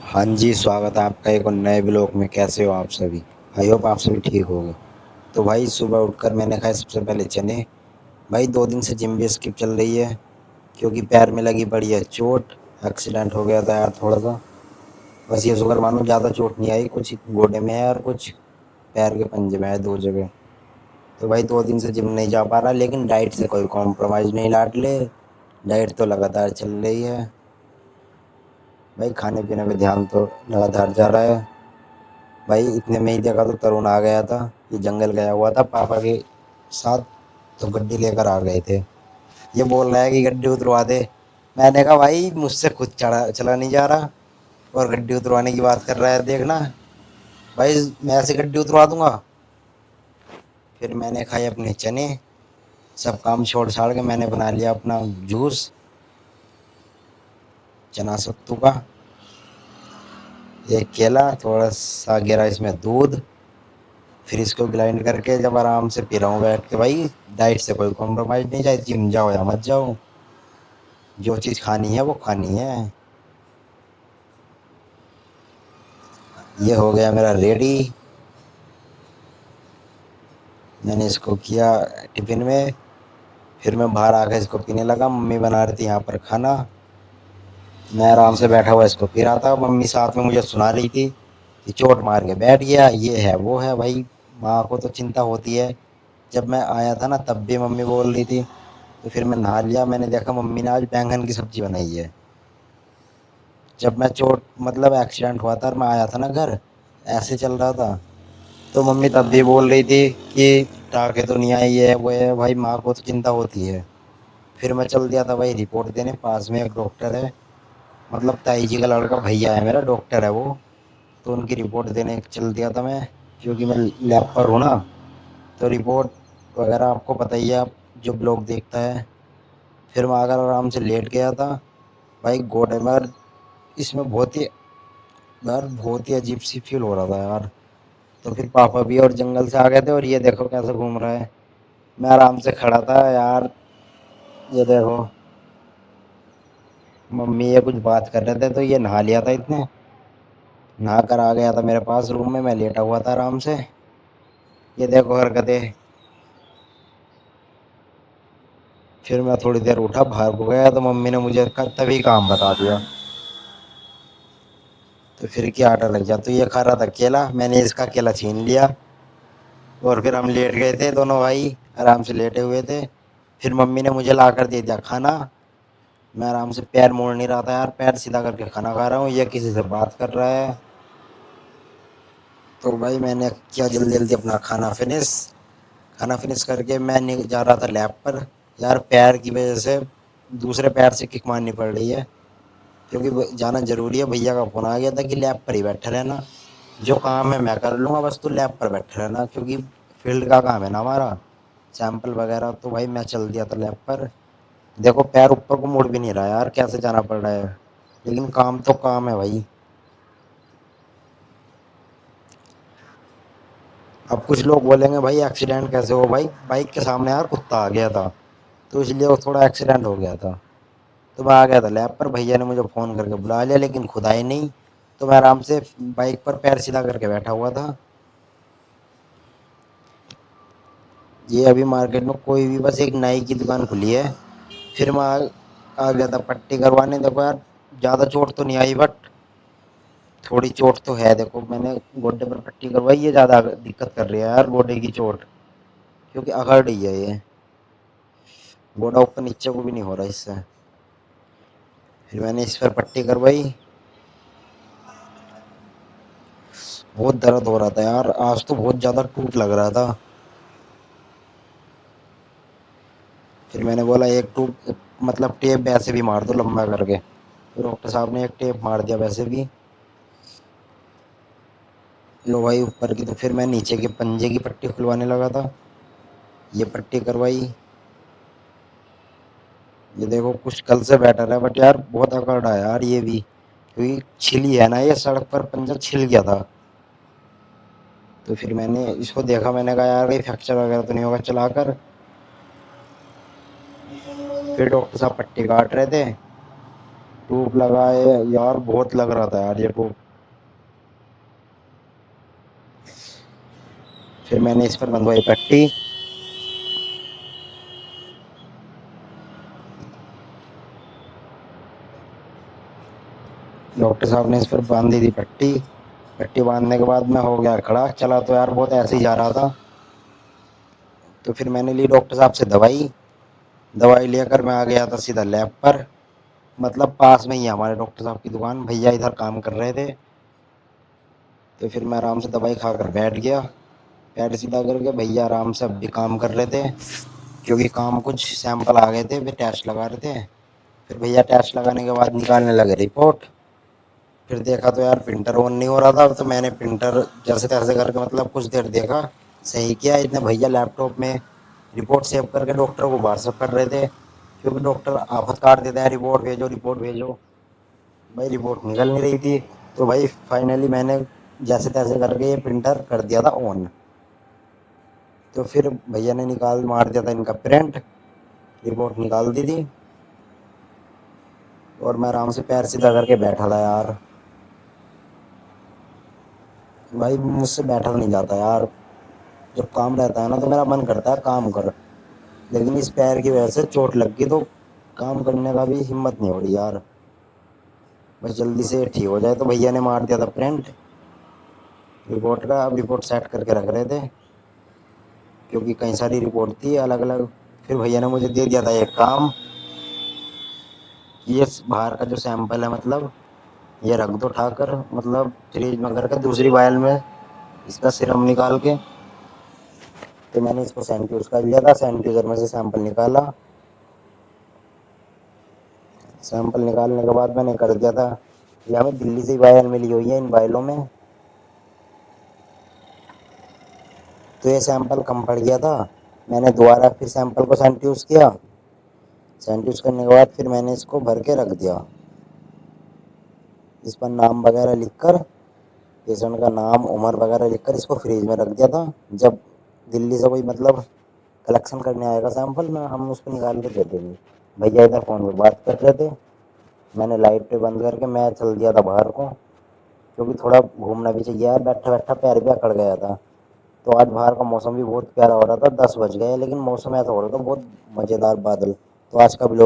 हाँ जी, स्वागत है आपका एक और नए ब्लॉग में। कैसे हो आप सभी? आई होप आप सभी ठीक होंगे। तो भाई सुबह उठकर मैंने खाए सबसे पहले चने। भाई 2 दिन से जिम भी स्किप चल रही है क्योंकि पैर में लगी पड़ी है चोट। एक्सीडेंट हो गया था यार थोड़ा सा। बस ये शुक्र मानो ज़्यादा चोट नहीं आई, कुछ गोडे में है और कुछ पैर के पंजे में है, 2 जगह। तो भाई 2 दिन से जिम नहीं जा पा रहा, लेकिन डाइट से कोई कॉम्प्रोमाइज़ नहीं लाडले। डाइट तो लगातार चल रही है। भाई खाने पीने पे ध्यान तो लगातार जा रहा है। भाई इतने में ही देखा तो तरुण आ गया था। ये जंगल गया हुआ था पापा के साथ, तो गड्डी लेकर आ गए थे। ये बोल रहा है कि गड्डी उतरवा दे। मैंने कहा भाई मुझसे खुद चढ़ा चला नहीं जा रहा और गड्डी उतरवाने की बात कर रहा है, देखना। भाई मैं ऐसे गड्डी उतरवा दूंगा। फिर मैंने खाए अपने चने। सब काम छोड़ छाड़ के मैंने बना लिया अपना जूस चना सत्तू का। एक केला, थोड़ा सा गिरा इसमें दूध। फिर इसको ग्राइंड करके जब आराम से पी रहा हूँ बैठ के। भाई डाइट से कोई कॉम्प्रोमाइज़ नहीं, चाहे जिम जाओ या मत जाओ। जो चीज़ खानी है वो खानी है। ये हो गया मेरा रेडी। मैंने इसको किया टिफ़िन में। फिर मैं बाहर आकर इसको पीने लगा। मम्मी बना रही थी यहाँ पर खाना। मैं आराम से बैठा हुआ इसको पी रहा था। मम्मी साथ में मुझे सुना रही थी कि चोट मार के बैठ गया, ये है वो है। भाई माँ को तो चिंता होती है। जब मैं आया था ना तब भी मम्मी बोल रही थी। तो फिर मैं नहा लिया। मैंने देखा मम्मी ने आज बैंगन की सब्जी बनाई है। जब मैं चोट मतलब एक्सीडेंट हुआ था और मैं आया था ना घर, ऐसे चल रहा था, तो मम्मी तब भी बोल रही थी कि टाँके तो नहीं आई है, वो है। भाई माँ को तो चिंता होती है। फिर मैं चल दिया था भाई रिपोर्ट देने। पास में एक डॉक्टर है, मतलब ताई जी का लड़का भैया है मेरा, डॉक्टर है वो। तो उनकी रिपोर्ट देने चल दिया था मैं, क्योंकि मैं लैब पर हूँ ना। तो रिपोर्ट वगैरह आपको पता ही है, आप जो ब्लॉग देखता है। फिर मैं आकर आराम से लेट गया था। भाई घोड़े में इसमें बहुत ही अजीब सी फील हो रहा था यार। तो फिर पापा भी और जंगल से आ गए थे और ये देखो कैसे घूम रहा है। मैं आराम से खड़ा था यार। ये देखो मम्मी ये कुछ बात कर रहे थे, तो ये नहा लिया था इतने। नहा कर आ गया था मेरे पास रूम में, मैं लेटा हुआ था आराम से। ये देखो हरकतें। फिर मैं थोड़ी देर उठा, बाहर को गया, तो मम्मी ने मुझे तभी काम बता दिया। तो फिर क्या आटा लग जा। तो ये खा रहा था केला, मैंने इसका केला छीन लिया। और फिर हम लेट गए थे दोनों भाई, आराम से लेटे हुए थे। फिर मम्मी ने मुझे ला कर दे दिया खाना। मैं आराम से पैर मोड़ नहीं रहा था यार, पैर सीधा करके खाना खा रहा हूँ, ये किसी से बात कर रहा है। तो भाई मैंने किया जल्दी जल्दी अपना खाना फिनिश करके मैं जा रहा था लैब पर। यार पैर की वजह से दूसरे पैर से किक मारनी पड़ रही है, क्योंकि जाना ज़रूरी है। भैया का फ़ोन आ गया था कि लैब पर ही बैठे रहना, जो काम है मैं कर लूँगा, बस तू लैब पर बैठे रहना, क्योंकि फील्ड का काम है ना हमारा, सैंपल वगैरह। तो भाई मैं चल दिया था लैब पर। देखो पैर ऊपर को मुड़ भी नहीं रहा यार, कैसे जाना पड़ रहा है, लेकिन काम तो काम है भाई। अब कुछ लोग बोलेंगे भाई एक्सीडेंट कैसे हो। भाई बाइक के सामने यार कुत्ता आ गया था, तो इसलिए वो थोड़ा एक्सीडेंट हो गया था। तो मैं आ गया था लैब पर, भैया ने मुझे फ़ोन करके बुला लिया, लेकिन खुद आए नहीं। तो मैं आराम से बाइक पर पैर सीधा करके बैठा हुआ था। ये अभी मार्केट में कोई भी बस एक नाई की दुकान खुली है। फिर मैं आ गया था पट्टी करवाने। देखो यार ज़्यादा चोट तो नहीं आई, बट थोड़ी चोट तो है। देखो मैंने गोड्डे पर पट्टी करवाई, ये ज़्यादा दिक्कत कर रही है यार गोड्डे की चोट, क्योंकि अकड़ रही है ये। गोड्डा ऊपर नीचे को भी नहीं हो रहा इससे। फिर मैंने इस पर पट्टी करवाई। बहुत दर्द हो रहा था यार, आज तो बहुत ज़्यादा टूट लग रहा था। फिर मैंने बोला एक टूट मतलब टेप वैसे भी मार दो लंबा करके। तो डॉक्टर साहब ने एक टेप मार दिया वैसे भी। लो भाई ऊपर की। तो फिर मैं नीचे के पंजे की पट्टी खुलवाने लगा था। ये पट्टी करवाई। ये देखो कुछ कल से बेटर है, बट यार बहुत अकड़ रहा है यार ये भी, क्योंकि छिली है ना, ये सड़क पर पंजा छिल गया था। तो फिर मैंने इसको देखा, मैंने कहा यार कहीं फ्रैक्चर वगैरह तो नहीं होगा चलाकर। फिर डॉक्टर साहब पट्टी काट रहे थे। टूब लगाए यार, बहुत लग रहा था यार ये टूब। फिर मैंने इस पर बंधवाई पट्टी। डॉक्टर साहब ने इस पर बांधी थी पट्टी। पट्टी बांधने के बाद मैं हो गया खड़ा। चला तो यार बहुत ऐसे ही जा रहा था। तो फिर मैंने ली डॉक्टर साहब से दवाई। दवाई लेकर मैं आ गया था सीधा लैब पर। मतलब पास में ही है हमारे डॉक्टर साहब की दुकान। भैया इधर काम कर रहे थे। तो फिर मैं आराम से दवाई खाकर बैठ गया। पैर सीधा करके भैया आराम से अब भी काम कर रहे थे, क्योंकि काम कुछ सैंपल आ गए थे, वे टेस्ट लगा रहे थे। फिर भैया टेस्ट लगाने के बाद निकालने लगे रिपोर्ट। फिर देखा तो यार प्रिंटर ऑन नहीं हो रहा था। तो मैंने प्रिंटर जैसे तैसे करके मतलब कुछ देर देखा, सही किया। इतने भैया लैपटॉप में रिपोर्ट सेव करके डॉक्टर को व्हाट्सअप कर रहे थे, क्योंकि डॉक्टर आफत काट देता है, रिपोर्ट भेजो रिपोर्ट भेजो। भाई रिपोर्ट निकल नहीं रही थी। तो भाई फाइनली मैंने जैसे तैसे करके ये प्रिंटर कर दिया था ऑन। तो फिर भैया ने निकाल मार दिया था इनका प्रिंट। रिपोर्ट निकाल दी थी। और मैं आराम से पैर सीधा करके बैठा था यार। भाई मुझसे बैठा नहीं जाता यार। जब काम रहता है ना तो मेरा मन करता है काम कर। लेकिन इस पैर की वजह से चोट लग गई, तो काम करने का भी हिम्मत नहीं हो रही यार। बस जल्दी से ठीक हो जाए। तो भैया ने मार दिया था प्रिंट रिपोर्ट का। अब रिपोर्ट सेट करके रख रहे थे, क्योंकि कई सारी रिपोर्ट थी अलग अलग। फिर भैया ने मुझे दे दिया था एक काम। ये बाहर का जो सैंपल है, मतलब ये रख दो उठाकर, मतलब फ्रिज में करके दूसरी वायल में इसका सिरम निकाल के। तो मैंने इसको सेंट्रीफ्यूज कर लिया था। सेंट्रीफ्यूजर में से सैंपल निकाला। सैंपल निकालने के बाद मैंने कर दिया था। ये हमें दिल्ली से ही वायल मिली हुई है इन वायलों में। तो ये सैंपल कम पड़ गया था। मैंने दोबारा फिर सैंपल को सेंट्रीफ्यूज किया। सेंट्रीफ्यूज करने के बाद फिर मैंने इसको भर के रख दिया। इस पर नाम वगैरह लिखकर, पेशेंट का नाम उम्र वगैरह लिखकर इसको फ्रीज में रख दिया था। जब दिल्ली से कोई मतलब कलेक्शन करने आएगा सैंपल में, हम उसको निकाल के दे देंगे। भैया इधर फ़ोन पे बात कर रहे थे। मैंने लाइट पे बंद करके मैं चल दिया था बाहर को, क्योंकि थोड़ा घूमना भी चाहिए यार। बैठा बैठा पैर भी अकड़ गया था। तो आज बाहर का मौसम भी बहुत प्यारा हो रहा था। 10 बज गए लेकिन मौसम ऐसा हो रहा था बहुत मज़ेदार बादल। तो आज का ब्लॉग